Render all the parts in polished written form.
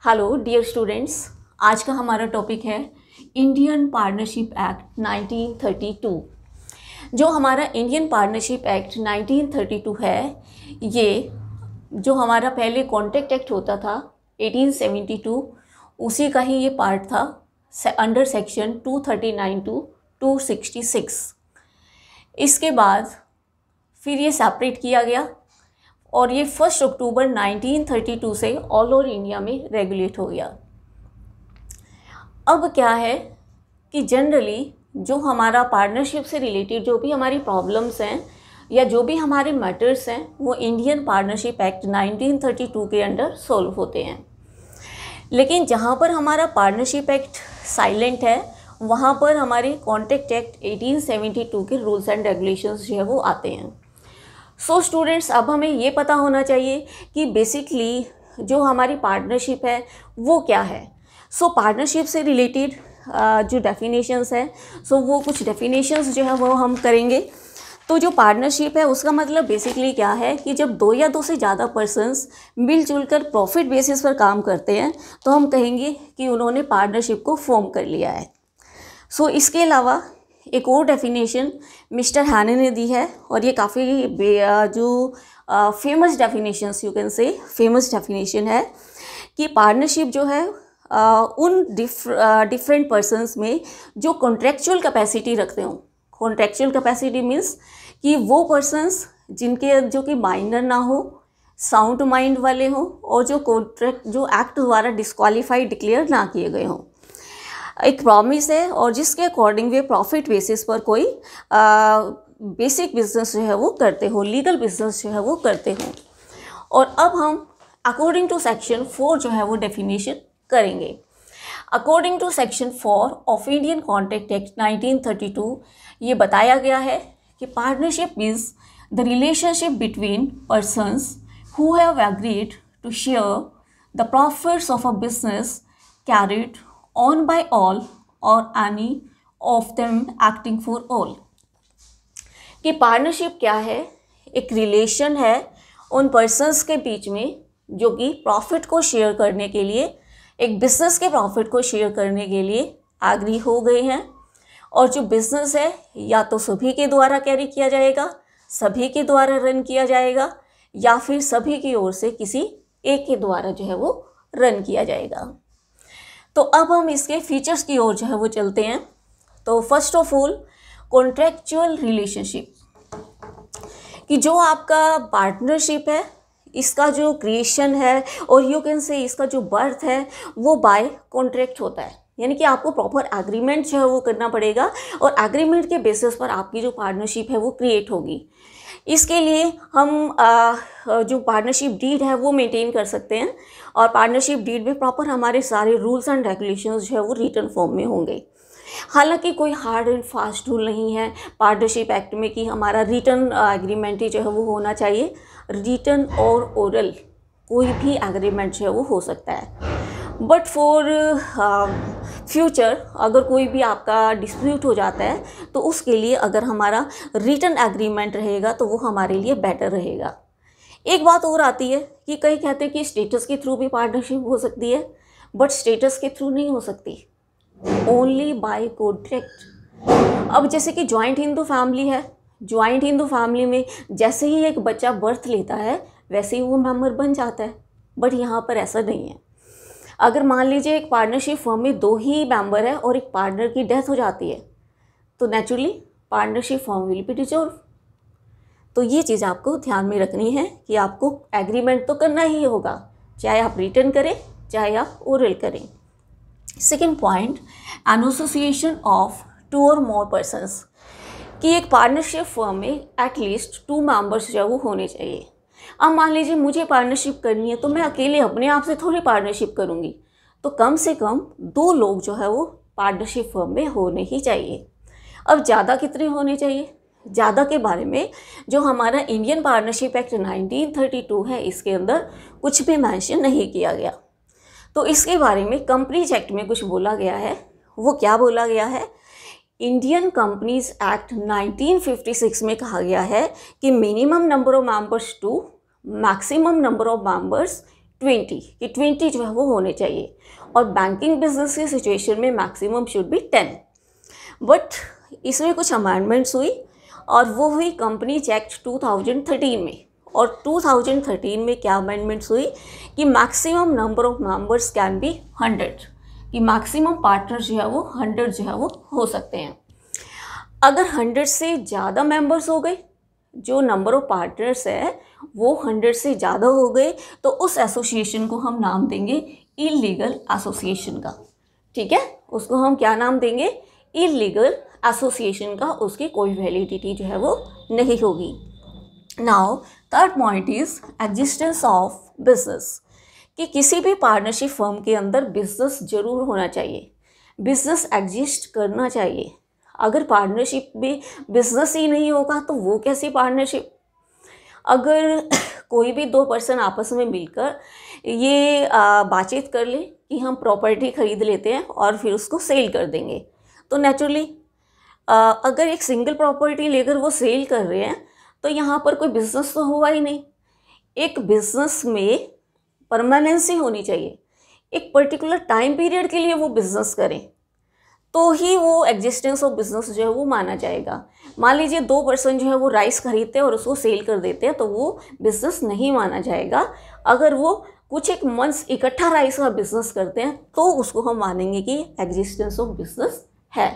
Hello dear students, आज का हमारा टॉपिक है इंडियन पार्टनरशिप एक्ट 1932। जो हमारा इंडियन पार्टनरशिप एक्ट 1932 है, ये जो हमारा पहले कॉन्ट्रैक्ट एक्ट होता था 1872, उसी का ही ये पार्ट था अंडर सेक्शन 239 टू 266। इसके बाद फिर ये सेपरेट किया गया और ये 1 अक्टूबर 1932 से ऑल ओवर इंडिया में रेगुलेट हो गया। अब क्या है कि जनरली जो हमारा पार्टनरशिप से रिलेटेड जो भी हमारी प्रॉब्लम्स हैं या जो भी हमारे मैटर्स हैं, वो इंडियन पार्टनरशिप एक्ट 1932 के अंडर सॉल्व होते हैं। लेकिन जहाँ पर हमारा पार्टनरशिप एक्ट साइलेंट है, वहाँ पर हमारे कॉन्ट्रैक्ट एक्ट 1872 के रूल्स एंड रेगुलेशंस जो है वो आते हैं। सो स्टूडेंट्स, अब हमें ये पता होना चाहिए कि बेसिकली जो हमारी पार्टनरशिप है वो क्या है। सो पार्टनरशिप से रिलेटेड जो डेफिनेशंस है, सो वो कुछ डेफिनेशंस जो है वो हम करेंगे। तो जो पार्टनरशिप है उसका मतलब बेसिकली क्या है कि जब दो या दो से ज़्यादा पर्सन्स मिलजुल कर प्रॉफिट बेसिस पर काम करते हैं तो हम कहेंगे कि उन्होंने पार्टनरशिप को फॉर्म कर लिया है। सो इसके अलावा एक और डेफिनेशन मिस्टर हैने ने दी है और ये काफ़ी जो famous definitions you can say famous definition है कि पार्टनरशिप जो है उन डिफरेंट पर्सन्स में जो कॉन्ट्रेक्चुअल कैपेसिटी रखते हों। कॉन्ट्रेक्चुअल कैपेसिटी मीन्स कि वो पर्सन्स जिनके जो कि माइनर ना हो, साउंड माइंड वाले हों और जो एक्ट द्वारा डिस्क्वालीफाइड डिक्लेयर ना किए गए हों। एक प्रॉमिस है और जिसके अकॉर्डिंग वे प्रॉफिट बेसिस पर कोई बेसिक बिजनेस जो है वो करते हो, लीगल बिजनेस जो है वो करते हो। और अब हम अकॉर्डिंग टू सेक्शन 4 जो है वो डेफिनेशन करेंगे। According to section 4 of Indian contract act 1932 ये बताया गया है कि partnership is the relationship between persons who have agreed to share the profits of a business carried on by all or any of them acting for all। कि partnership क्या है? एक relation है उन पर्सन्स के बीच में जो कि प्रॉफिट को शेयर करने के लिए, एक बिजनेस के प्रॉफिट को शेयर करने के लिए एग्री हो गए हैं। और जो बिजनेस है या तो सभी के द्वारा कैरी किया जाएगा, सभी के द्वारा रन किया जाएगा, या फिर सभी की ओर से किसी एक के द्वारा जो है वो रन किया जाएगा। तो अब हम इसके फीचर्स की ओर जो है वो चलते हैं। तो first of all contractual relationship, कि जो आपका पार्टनरशिप है इसका जो क्रिएशन है और यू कैन से इसका जो बर्थ है वो बाय कॉन्ट्रैक्ट होता है। यानी कि आपको प्रॉपर एग्रीमेंट जो है वो करना पड़ेगा और एग्रीमेंट के बेसिस पर आपकी जो पार्टनरशिप है वो क्रिएट होगी। इसके लिए हम जो पार्टनरशिप डीड है वो मेंटेन कर सकते हैं और पार्टनरशिप डीड में प्रॉपर हमारे सारे रूल्स एंड रेगुलेशंस जो है वो रिटन फॉर्म में होंगे। हालांकि कोई हार्ड एंड फास्ट रूल नहीं है पार्टनरशिप एक्ट में कि हमारा रिटन एग्रीमेंट ही जो है वो होना चाहिए। रिटन और ओरल कोई भी एग्रीमेंट जो है वो हो सकता है। बट फॉर फ्यूचर अगर कोई भी आपका डिस्प्यूट हो जाता है तो उसके लिए अगर हमारा रिटन एग्रीमेंट रहेगा तो वो हमारे लिए बेटर रहेगा। एक बात और आती है कि कई कहते हैं कि स्टेटस के थ्रू भी पार्टनरशिप हो सकती है, बट स्टेटस के थ्रू नहीं हो सकती, ओनली बाय कॉन्ट्रैक्ट। अब जैसे कि जॉइंट हिंदू फैमिली है, जॉइंट हिंदू फैमिली में जैसे ही एक बच्चा बर्थ लेता है वैसे ही वो मेंबर बन जाता है, बट यहाँ पर ऐसा नहीं है। अगर मान लीजिए एक पार्टनरशिप फर्म में 2 ही मेंबर है और एक पार्टनर की डेथ हो जाती है तो naturally partnership firm will be dissolve. तो ये चीज़ आपको ध्यान में रखनी है कि आपको एग्रीमेंट तो करना ही होगा, चाहे आप रिटन करें चाहे आप ओरल करें। Second point, an association of 2 और मोर पर्सन्स, कि एक पार्टनरशिप फर्म में एटलीस्ट 2 मेंबर्स जो है वो होने चाहिए। अब मान लीजिए मुझे पार्टनरशिप करनी है तो मैं अकेले अपने आप से थोड़ी पार्टनरशिप करूँगी, तो कम से कम 2 लोग जो है वो पार्टनरशिप फर्म में होने ही चाहिए। अब ज़्यादा कितने होने चाहिए? ज़्यादा के बारे में जो हमारा इंडियन पार्टनरशिप एक्ट 1932 है इसके अंदर कुछ भी मेंशन नहीं किया गया। तो इसके बारे में कंपनीज एक्ट में कुछ बोला गया है। वो क्या बोला गया है? इंडियन कंपनीज एक्ट 1956 में कहा गया है कि minimum number of members 2, maximum number of members 20 कि 20 जो है वो होने चाहिए, और बैंकिंग बिजनेस की सिचुएशन में मैक्सिमम शुड बी 10। बट इसमें कुछ अमेंडमेंट्स हुई और वो हुई कंपनीज एक्ट 2013 में। और 2013 में क्या अमेंडमेंट्स हुई कि maximum number of members can be 100, कि मैक्सिमम पार्टनर जो है वो 100 जो है वो हो सकते हैं। अगर 100 से ज़्यादा मेंबर्स हो गए, जो नंबर ऑफ पार्टनर्स है वो 100 से ज़्यादा हो गए, तो उस एसोसिएशन को हम नाम देंगे इलीगल एसोसिएशन का। ठीक है, उसको हम क्या नाम देंगे? इलीगल एसोसिएशन का। उसकी कोई वैलिडिटी जो है वो नहीं होगी। Now third point is existence of business, कि किसी भी पार्टनरशिप फर्म के अंदर बिजनेस जरूर होना चाहिए, बिजनेस एग्जिस्ट करना चाहिए। अगर पार्टनरशिप में बिजनेस ही नहीं होगा तो वो कैसी पार्टनरशिप? अगर कोई भी दो पर्सन आपस में मिलकर ये बातचीत कर ले कि हम प्रॉपर्टी खरीद लेते हैं और फिर उसको सेल कर देंगे, तो नेचुरली अगर एक सिंगल प्रॉपर्टी लेकर वो सेल कर रहे हैं तो यहाँ पर कोई बिजनेस तो हुआ ही नहीं। एक बिजनेस में परमानेंसी होनी चाहिए, एक पर्टिकुलर टाइम पीरियड के लिए वो बिजनेस करें तो ही वो एग्जिस्टेंस ऑफ बिजनेस जो है वो माना जाएगा। मान लीजिए दो पर्सन जो है वो राइस खरीदते हैं और उसको सेल कर देते हैं तो वो बिजनेस नहीं माना जाएगा। अगर वो कुछ एक मंथ्स इकट्ठा राइस का बिजनेस करते हैं तो उसको हम मानेंगे कि एग्जिस्टेंस ऑफ बिजनेस है।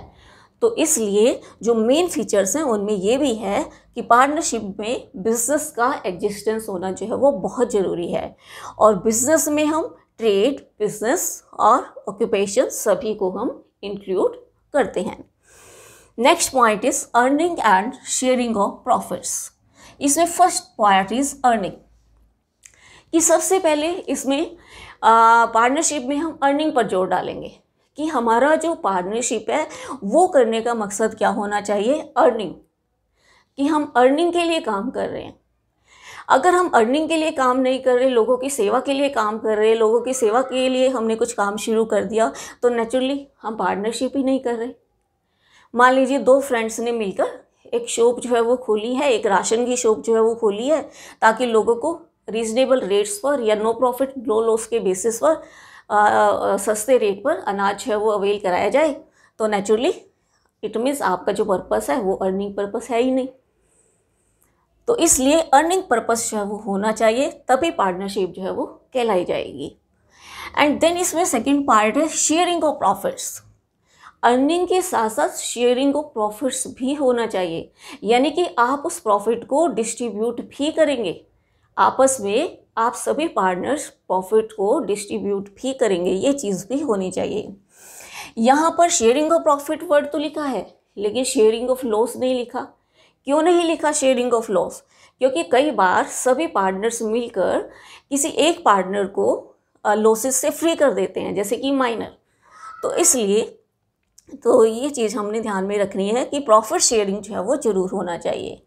तो इसलिए जो मेन फीचर्स हैं उनमें ये भी है कि पार्टनरशिप में बिजनेस का एग्जिस्टेंस होना जो है वो बहुत ज़रूरी है। और बिजनेस में हम ट्रेड, बिजनेस और ऑक्यूपेशन सभी को हम इंक्लूड करते हैं। Next point is earning and sharing of profits. इसमें फर्स्ट पॉइंट इज अर्निंग, कि सबसे पहले इसमें पार्टनरशिप में हम अर्निंग पर जोर डालेंगे कि हमारा जो पार्टनरशिप है वो करने का मकसद क्या होना चाहिए? अर्निंग, कि हम अर्निंग के लिए काम कर रहे हैं। अगर हम अर्निंग के लिए काम नहीं कर रहे, लोगों की सेवा के लिए काम कर रहे, लोगों की सेवा के लिए हमने कुछ काम शुरू कर दिया, तो नेचुरली हम पार्टनरशिप ही नहीं कर रहे। मान लीजिए दो फ्रेंड्स ने मिलकर एक शॉप जो है वो खोली है, एक राशन की शॉप जो है वो खोली है, ताकि लोगों को रीजनेबल रेट्स पर या नो प्रॉफिट नो लॉस के बेसिस पर सस्ते रेट पर अनाज है वो अवेल कराया जाए, तो नेचुरली इट मीन्स आपका जो पर्पस है वो अर्निंग पर्पस है ही नहीं। तो इसलिए अर्निंग पर्पस जो है वो होना चाहिए, तभी पार्टनरशिप जो है वो कहलाई जाएगी। एंड देन इसमें सेकंड पार्ट है शेयरिंग ऑफ प्रॉफिट्स। अर्निंग के साथ साथ शेयरिंग ऑफ प्रॉफिट्स भी होना चाहिए, यानी कि आप उस प्रॉफिट को डिस्ट्रीब्यूट भी करेंगे आपस में, आप सभी पार्टनर्स प्रॉफिट को डिस्ट्रीब्यूट भी करेंगे, ये चीज़ भी होनी चाहिए। यहाँ पर शेयरिंग ऑफ प्रॉफिट वर्ड तो लिखा है लेकिन शेयरिंग ऑफ लॉस नहीं लिखा। क्यों नहीं लिखा शेयरिंग ऑफ लॉस? क्योंकि कई बार सभी पार्टनर्स मिलकर किसी एक पार्टनर को लॉसेस से फ्री कर देते हैं, जैसे कि माइनर। तो इसलिए तो ये चीज़ हमने ध्यान में रखनी है कि प्रॉफिट शेयरिंग जो है वो ज़रूर होना चाहिए।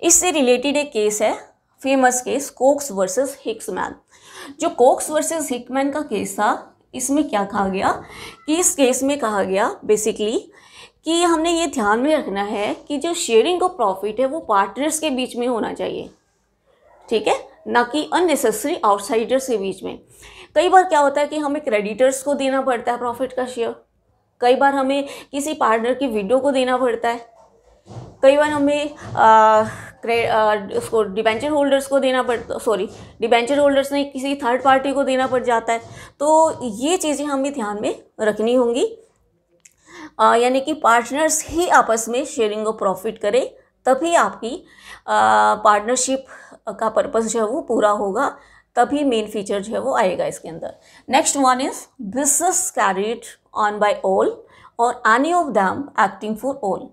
इससे रिलेटेड एक केस है, फेमस केस कोक्स वर्सेस हिक्समैन। जो कोक्स वर्सेस हिकमैन का केस था, इसमें क्या कहा गया कि इस केस में कहा गया बेसिकली कि हमने ये ध्यान में रखना है कि जो शेयरिंग ऑफ प्रॉफिट है वो पार्टनर्स के बीच में होना चाहिए, ठीक है, ना कि अननेसेसरी आउटसाइडर्स के बीच में। कई बार क्या होता है कि हमें क्रेडिटर्स को देना पड़ता है प्रॉफिट का शेयर, कई बार हमें किसी पार्टनर की विडो को देना पड़ता है, कई बार हमें उसको डिबेंचर होल्डर्स को देना पड़ता, डिबेंचर होल्डर्स नहीं, किसी थर्ड पार्टी को देना पड़ जाता है। तो ये चीज़ें हमें ध्यान में रखनी होंगी, यानी कि पार्टनर्स ही आपस में शेयरिंग ऑफ प्रॉफिट करें, तभी आपकी पार्टनरशिप का पर्पस जो है वो पूरा होगा, तभी मेन फीचर जो है वो आएगा इसके अंदर। Next one is business carried on by all or any of them acting for all,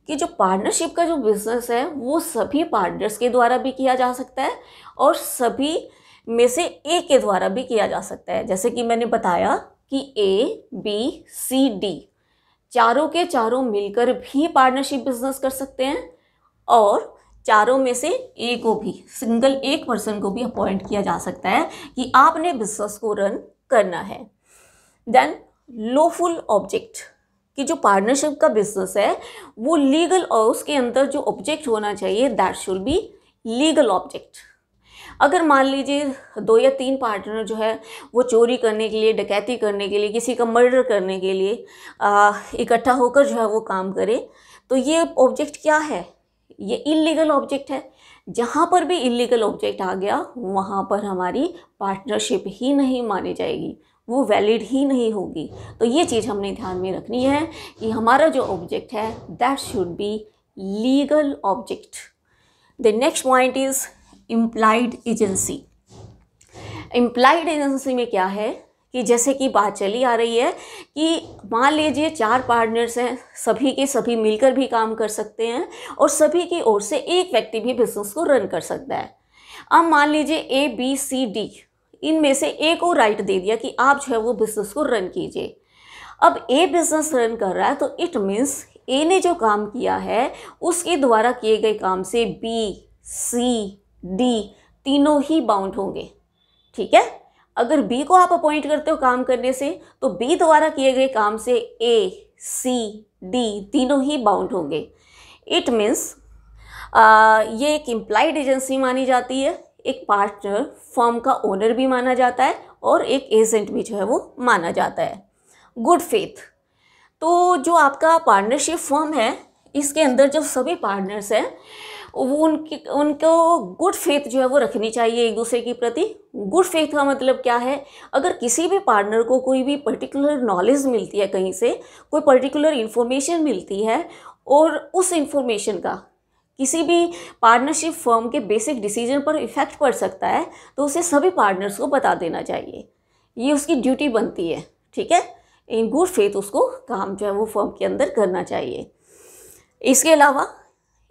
कि जो पार्टनरशिप का जो बिजनेस है वो सभी पार्टनर्स के द्वारा भी किया जा सकता है और सभी में से एक के द्वारा भी किया जा सकता है। जैसे कि मैंने बताया कि A, B, C, D चारों के चारों मिलकर भी पार्टनरशिप बिजनेस कर सकते हैं और चारों में से एक को भी, सिंगल एक पर्सन को भी अपॉइंट किया जा सकता है कि आपने बिजनेस को रन करना है। देन लॉफुल ऑब्जेक्ट, कि जो पार्टनरशिप का बिजनेस है वो लीगल, और उसके अंदर जो ऑब्जेक्ट होना चाहिए that should be legal object. अगर मान लीजिए 2 या 3 पार्टनर जो है वो चोरी करने के लिए, डकैती करने के लिए, किसी का मर्डर करने के लिए इकट्ठा होकर जो है वो काम करे, तो ये ऑब्जेक्ट क्या है? ये इल्लीगल ऑब्जेक्ट है। जहाँ पर भी इल्लीगल ऑब्जेक्ट आ गया वहाँ पर हमारी पार्टनरशिप ही नहीं मानी जाएगी, वो वैलिड ही नहीं होगी। तो ये चीज़ हमने ध्यान में रखनी है कि हमारा जो ऑब्जेक्ट है that should be legal object. The next point is implied agency. Implied agency में क्या है कि जैसे कि बात चली आ रही है कि मान लीजिए 4 पार्टनर्स हैं, सभी के सभी मिलकर भी काम कर सकते हैं और सभी की ओर से एक व्यक्ति भी बिजनेस को रन कर सकता है। अब मान लीजिए ABCD इनमें से ए को राइट दे दिया कि आप जो है वो बिजनेस को रन कीजिए। अब ए बिजनेस रन कर रहा है तो इट मीन्स ए ने जो काम किया है उसके द्वारा किए गए काम से BCD तीनों ही बाउंड होंगे। ठीक है, अगर बी को आप अपॉइंट करते हो काम करने से तो बी द्वारा किए गए काम से ACD तीनों ही बाउंड होंगे। इट मीन्स ये एक इम्प्लाइड एजेंसी मानी जाती है। एक पार्टनर फर्म का ओनर भी माना जाता है और एक एजेंट भी जो है वो माना जाता है। गुड फेथ, तो जो आपका पार्टनरशिप फर्म है इसके अंदर जो सभी पार्टनर्स हैं वो उनको गुड फेथ जो है वो रखनी चाहिए एक दूसरे के प्रति। गुड फेथ का मतलब क्या है? अगर किसी भी पार्टनर को कोई भी पर्टिकुलर नॉलेज मिलती है, कहीं से कोई पर्टिकुलर इन्फॉर्मेशन मिलती है और उस इन्फॉर्मेशन का किसी भी पार्टनरशिप फर्म के बेसिक डिसीजन पर इफ़ेक्ट पड़ सकता है तो उसे सभी पार्टनर्स को बता देना चाहिए, ये उसकी ड्यूटी बनती है। ठीक है, इन गुड फेथ उसको काम जो है वो फर्म के अंदर करना चाहिए। इसके अलावा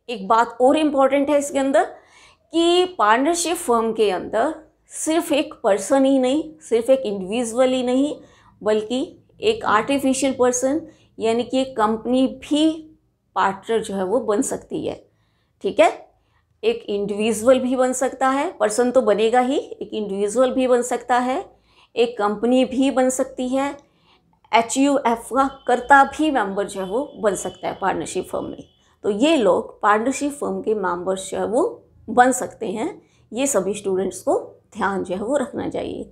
एक बात और इम्पॉर्टेंट है इसके अंदर कि पार्टनरशिप फर्म के अंदर सिर्फ एक पर्सन ही नहीं, सिर्फ एक इंडिविजुअल ही नहीं, बल्कि एक आर्टिफिशियल पर्सन यानी कि एक कंपनी भी पार्टनर जो है वो बन सकती है। ठीक है, एक इंडिविजुअल भी बन सकता है, पर्सन तो बनेगा ही, एक इंडिविजुअल भी बन सकता है, एक कंपनी भी बन सकती है, HUF का कर्ता भी मेंबर जो है वो बन सकता है पार्टनरशिप फर्म में। तो ये लोग पार्टनरशिप फर्म के मेंबर्स जो है वो बन सकते हैं। ये सभी स्टूडेंट्स को ध्यान जो है वो रखना चाहिए।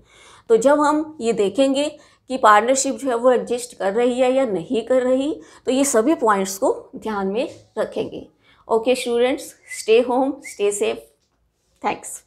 तो जब हम ये देखेंगे कि पार्टनरशिप जो है वो एग्जिस्ट कर रही है या नहीं कर रही, तो ये सभी पॉइंट्स को ध्यान में रखेंगे। Okay students, stay home, stay safe, thanks.